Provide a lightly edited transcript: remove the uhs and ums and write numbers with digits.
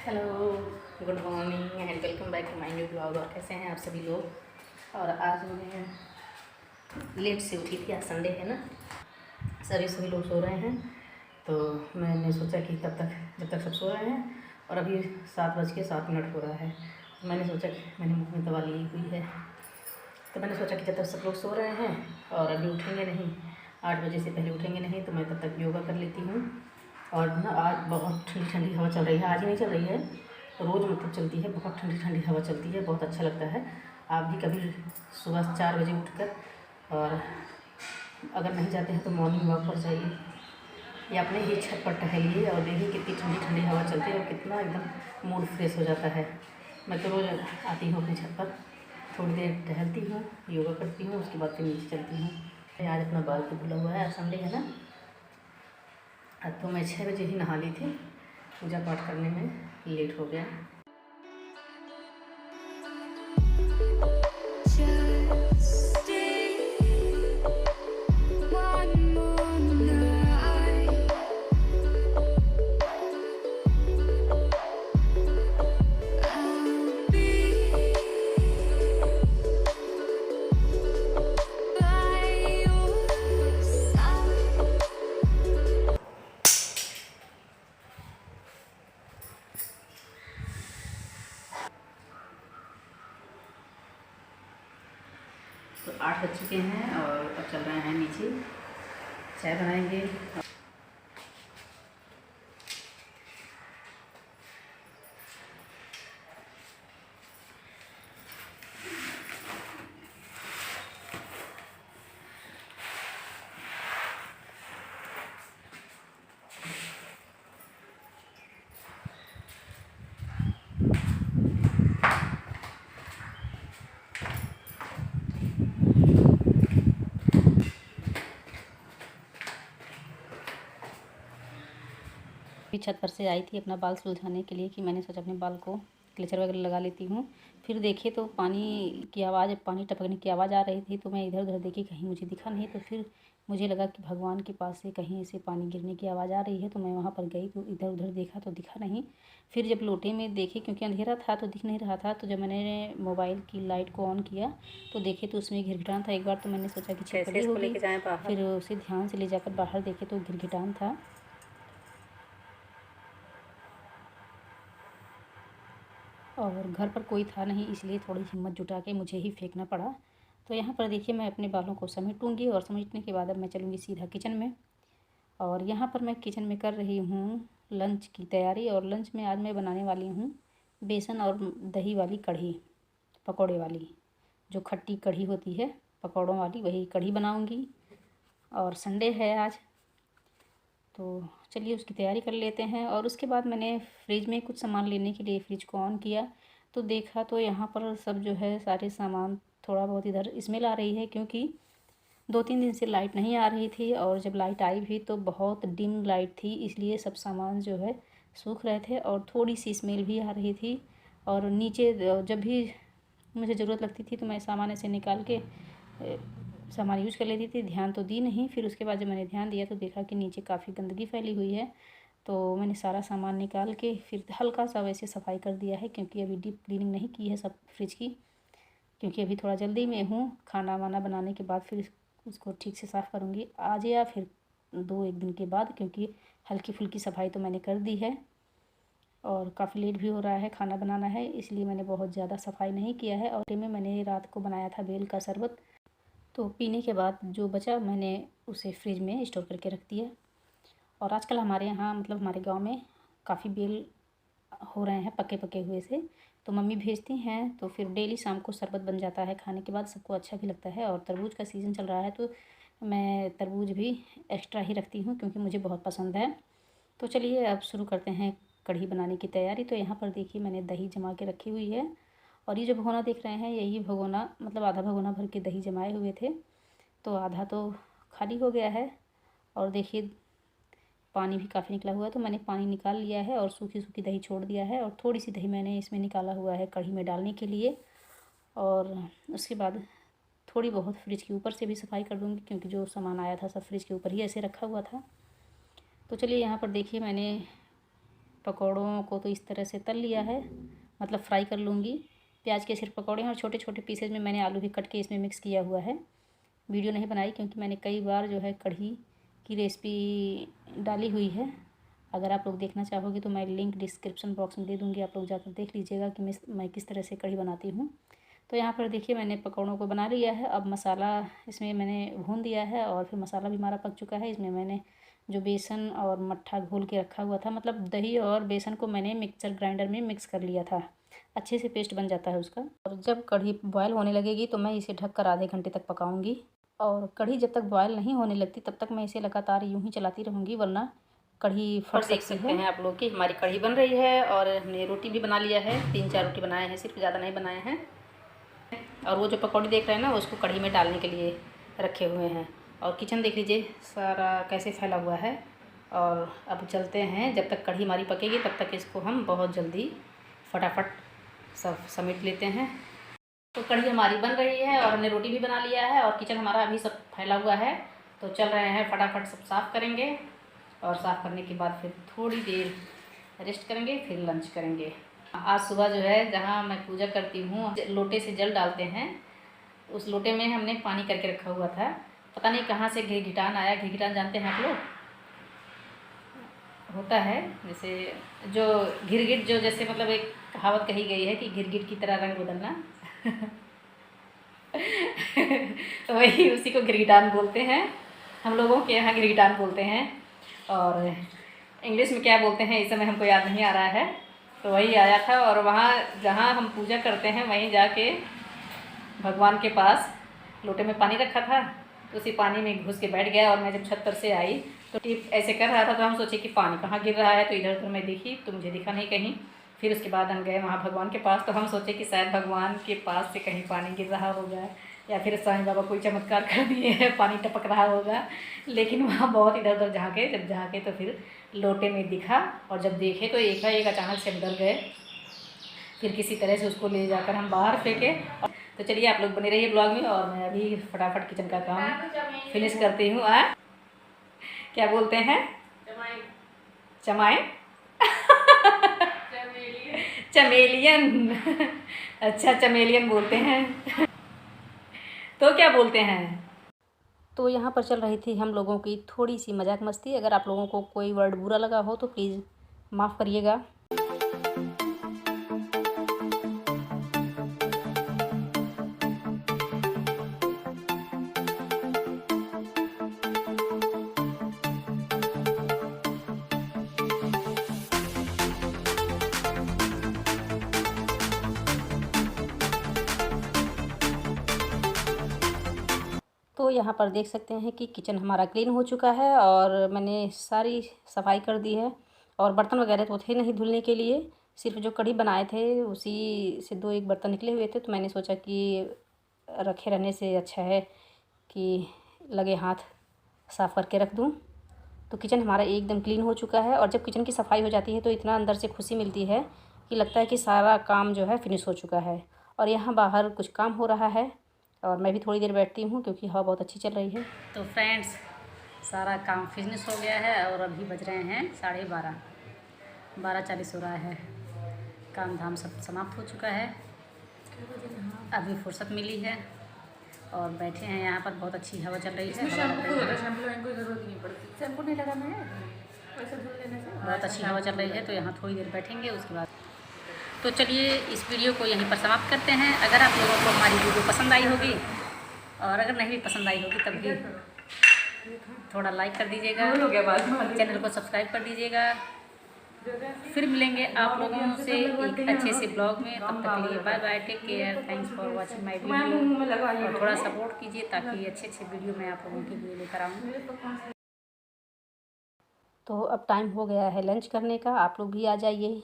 Hello, good morning and welcome back to my new blog. और कैसे हैं आप सभी लोग। और आज मैं लेट से उठी थी, आज संडे है ना, सभी लोग सो रहे हैं। तो मैंने सोचा कि तब तक जब तक सब सो रहे हैं, और अभी 7:07 हो रहा है, तो मैंने सोचा कि मैंने मुँह में दवा ली हुई है, तो मैंने सोचा कि जब तक सब लोग सो रहे हैं और अभी उठेंगे नहीं, 8 बजे से पहले उठेंगे नहीं, तो मैं तब तक योगा कर लेती हूँ। और ना आज बहुत ठंडी ठंडी हवा चल रही है, आज ही नहीं चल रही है, रोज़ मतलब चलती है, बहुत ठंडी ठंडी हवा चलती है, बहुत अच्छा लगता है। आप भी कभी सुबह 4 बजे उठकर, और अगर नहीं जाते हैं तो मॉर्निंग वॉक पर जाइए या अपने ही छत पर टहलिए और देखिए कितनी ठंडी ठंडी हवा चलती है और कितना एकदम मूड फ्रेश हो जाता है। मैं तो रोज़ आती हूँ अपनी छत पर, थोड़ी देर टहलती हूँ, योगा करती हूँ, उसके बाद फिर नीचे चलती हूँ। आज अपना बाल तो धुला हुआ है, आज संडे है ना। तो मैं 6 बजे ही नहा ली थी, पूजा पाठ करने में लेट हो गया। तो 8 बज चुके हैं और अब चल रहे हैं नीचे, चाय बनाएंगे। छत पर से आई थी अपना बाल सुलझाने के लिए, कि मैंने सोचा अपने बाल को क्लेचर वगैरह लगा लेती हूँ। फिर देखे तो पानी की आवाज़, पानी टपकने की आवाज़ आ रही थी, तो मैं इधर उधर देखी, कहीं मुझे दिखा नहीं। तो फिर मुझे लगा कि भगवान के पास से कहीं से पानी गिरने की आवाज़ आ रही है, तो मैं वहाँ पर गई, तो इधर उधर देखा तो दिखा नहीं। फिर जब लोटे में देखे, क्योंकि अंधेरा था तो दिख नहीं रहा था, तो जब मैंने मोबाइल की लाइट को ऑन किया तो देखे तो उसमें गिरगिटान था। एक बार तो मैंने सोचा कि छिपकली होगी, फिर उसे ध्यान से ले जाकर बाहर देखे तो गिरगिटान था। और घर पर कोई था नहीं, इसलिए थोड़ी हिम्मत जुटा के मुझे ही फेंकना पड़ा। तो यहाँ पर देखिए, मैं अपने बालों को समेटूँगी और समेटने के बाद अब मैं चलूँगी सीधा किचन में। और यहाँ पर मैं किचन में कर रही हूँ लंच की तैयारी। और लंच में आज मैं बनाने वाली हूँ बेसन और दही वाली कढ़ी, पकौड़े वाली, जो खट्टी कढ़ी होती है पकौड़ों वाली, वही कढ़ी बनाऊँगी। और संडे है आज, तो चलिए उसकी तैयारी कर लेते हैं। और उसके बाद मैंने फ्रिज में कुछ सामान लेने के लिए फ्रिज को ऑन किया, तो देखा तो यहाँ पर सब जो है सारे सामान थोड़ा बहुत इधर स्मेल आ रही है, क्योंकि 2-3 दिन से लाइट नहीं आ रही थी, और जब लाइट आई भी तो बहुत डिम लाइट थी, इसलिए सब सामान जो है सूख रहे थे और थोड़ी सी स्मेल भी आ रही थी। और नीचे जब भी मुझे ज़रूरत लगती थी तो मैं सामान ऐसे निकाल के सामान यूज कर लेती थी, ध्यान तो दी नहीं। फिर उसके बाद जब मैंने ध्यान दिया तो देखा कि नीचे काफ़ी गंदगी फैली हुई है, तो मैंने सारा सामान निकाल के फिर हल्का सा वैसे सफाई कर दिया है, क्योंकि अभी डीप क्लीनिंग नहीं की है सब फ्रिज की, क्योंकि अभी थोड़ा जल्दी में हूँ। खाना वाना बनाने के बाद फिर उसको ठीक से साफ़ करूँगी आज, या फिर 2-1 दिन के बाद, क्योंकि हल्की फुल्की सफाई तो मैंने कर दी है और काफ़ी लेट भी हो रहा है, खाना बनाना है, इसलिए मैंने बहुत ज़्यादा सफाई नहीं किया है। और में मैंने रात को बनाया था बेल का शरबत, तो पीने के बाद जो बचा मैंने उसे फ्रिज में स्टोर करके रख दिया। और आजकल हमारे यहाँ मतलब हमारे गांव में काफ़ी बेल हो रहे हैं पके पके हुए से, तो मम्मी भेजती हैं, तो फिर डेली शाम को शरबत बन जाता है, खाने के बाद सबको अच्छा भी लगता है। और तरबूज का सीज़न चल रहा है, तो मैं तरबूज भी एक्स्ट्रा ही रखती हूँ, क्योंकि मुझे बहुत पसंद है। तो चलिए अब शुरू करते हैं कढ़ी बनाने की तैयारी। तो यहाँ पर देखिए मैंने दही जमा के रखी हुई है, और ये जो भगोना देख रहे हैं यही भगोना, मतलब आधा भगोना भर के दही जमाए हुए थे, तो आधा तो खाली हो गया है। और देखिए पानी भी काफ़ी निकला हुआ है, तो मैंने पानी निकाल लिया है और सूखी सूखी दही छोड़ दिया है, और थोड़ी सी दही मैंने इसमें निकाला हुआ है कढ़ी में डालने के लिए। और उसके बाद थोड़ी बहुत फ्रिज के ऊपर से भी सफाई कर दूँगी, क्योंकि जो सामान आया था सब फ्रिज के ऊपर ही ऐसे रखा हुआ था। तो चलिए यहाँ पर देखिए मैंने पकौड़ों को तो इस तरह से तल लिया है, मतलब फ्राई कर लूँगी। प्याज के सिर्फ पकौड़े हैं और छोटे छोटे पीसेज में मैंने आलू भी कट के इसमें मिक्स किया हुआ है। वीडियो नहीं बनाई क्योंकि मैंने कई बार जो है कढ़ी की रेसिपी डाली हुई है। अगर आप लोग देखना चाहोगे तो मैं लिंक डिस्क्रिप्शन बॉक्स में दे दूँगी, आप लोग जाकर देख लीजिएगा कि मैं किस तरह से कढ़ी बनाती हूँ। तो यहाँ पर देखिए मैंने पकौड़ों को बना लिया है। अब मसाला इसमें मैंने भून दिया है और फिर मसाला भी हमारा पक चुका है। इसमें मैंने जो बेसन और मट्ठा घोल के रखा हुआ था, मतलब दही और बेसन को मैंने मिक्सर ग्राइंडर में मिक्स कर लिया था, अच्छे से पेस्ट बन जाता है उसका। और जब कढ़ी बॉयल होने लगेगी तो मैं इसे ढककर आधे घंटे तक पकाऊंगी। और कढ़ी जब तक बॉयल नहीं होने लगती तब तक मैं इसे लगातार यूं ही चलाती रहूँगी, वरना कढ़ी फट सकती है। हैं आप लोग कि हमारी कढ़ी बन रही है और हमने रोटी भी बना लिया है, 3-4 रोटी बनाए हैं, सिर्फ ज़्यादा नहीं बनाए हैं। और वो जो पकौड़े देख रहे हैं ना, उसको कढ़ी में डालने के लिए रखे हुए हैं। और किचन देख लीजिए सारा कैसे फैला हुआ है। और अब चलते हैं, जब तक कढ़ी हमारी पकेगी तब तक इसको हम बहुत जल्दी फटाफट सब समेट लेते हैं। तो कढ़ी हमारी बन रही है और हमने रोटी भी बना लिया है और किचन हमारा अभी सब फैला हुआ है। तो चल रहे हैं, फटाफट सब साफ़ करेंगे और साफ़ करने के बाद फिर थोड़ी देर रेस्ट करेंगे, फिर लंच करेंगे। आज सुबह जो है, जहाँ मैं पूजा करती हूँ, लोटे से जल डालते हैं, उस लोटे में हमने पानी करके रखा हुआ था। पता नहीं कहाँ से घिरघिटान आया। घिरघिटान जानते हैं आप लोग? होता है जैसे जो गिरगिट, जो जैसे मतलब एक कहावत कही गई है कि गिरगिट की तरह रंग बदलना तो वही उसी को गिरगिटान बोलते हैं। हम लोगों के यहाँ गिरगिटान बोलते हैं और इंग्लिश में क्या बोलते हैं इस समय हमको याद नहीं आ रहा है। तो वही आया था और वहाँ जहाँ हम पूजा करते हैं वहीं जाके भगवान के पास लोटे में पानी रखा था, तो उसी पानी में घुस के बैठ गया। और मैं जब छत पर से आई तो टिप ऐसे कर रहा था, तो हम सोचे कि पानी कहाँ गिर रहा है, तो इधर उधर मैं देखी तो मुझे दिखा नहीं कहीं। फिर उसके बाद हम गए वहाँ भगवान के पास, तो हम सोचे कि शायद भगवान के पास से कहीं पानी गिर रहा होगा या फिर साईं बाबा कोई चमत्कार कर दिए है, पानी टपक रहा होगा। लेकिन वहाँ बहुत इधर उधर झाँके तो फिर लोटे में दिखा। और जब देखे तो एक अचानक से हम डर गए। फिर किसी तरह से उसको ले जाकर हम बाहर फेंके। तो चलिए आप लोग बने रहिए ब्लॉग में और मैं अभी फटाफट किचन का काम फिनिश करती हूँ। क्या बोलते हैं? चमाए चमेलियन अच्छा, चमेलियन बोलते हैं तो क्या बोलते हैं? तो यहाँ पर चल रही थी हम लोगों की थोड़ी सी मजाक मस्ती। अगर आप लोगों को कोई वर्ड बुरा लगा हो तो प्लीज़ माफ़ करिएगा। तो यहाँ पर देख सकते हैं कि किचन हमारा क्लीन हो चुका है और मैंने सारी सफाई कर दी है। और बर्तन वगैरह तो थे नहीं धुलने के लिए, सिर्फ जो कढ़ी बनाए थे उसी से 2-1 बर्तन निकले हुए थे। तो मैंने सोचा कि रखे रहने से अच्छा है कि लगे हाथ साफ़ करके रख दूँ। तो किचन हमारा एकदम क्लीन हो चुका है। और जब किचन की सफाई हो जाती है तो इतना अंदर से खुशी मिलती है कि लगता है कि सारा काम जो है फिनिश हो चुका है। और यहाँ बाहर कुछ काम हो रहा है और मैं भी थोड़ी देर बैठती हूँ क्योंकि हवा बहुत अच्छी चल रही है। तो फ्रेंड्स, सारा काम फिनिश हो गया है और अभी बज रहे हैं 12:30, 12:40 हो रहा है। काम धाम सब समाप्त हो चुका है। अभी फुर्सत मिली है और बैठे हैं यहाँ पर, बहुत अच्छी हवा चल रही है। शैम्पू नहीं लगाना है, बहुत अच्छी हवा चल रही है। तो यहाँ थोड़ी देर बैठेंगे, उसके बाद तो चलिए इस वीडियो को यहीं पर समाप्त करते हैं। अगर आप लोगों को हमारी वीडियो पसंद आई होगी और अगर नहीं भी पसंद आई होगी तब भी थोड़ा लाइक कर दीजिएगा, चैनल को सब्सक्राइब कर दीजिएगा। फिर मिलेंगे आप लोगों से एक अच्छे से ब्लॉग में। तब तक के लिए bye bye, take care, thanks for watching my video. और थोड़ा सपोर्ट कीजिए ताकि अच्छे वीडियो मैं आप लोगों के लिए लेकर आऊँ। तो अब टाइम हो गया है लंच करने का, आप लोग भी आ जाइए।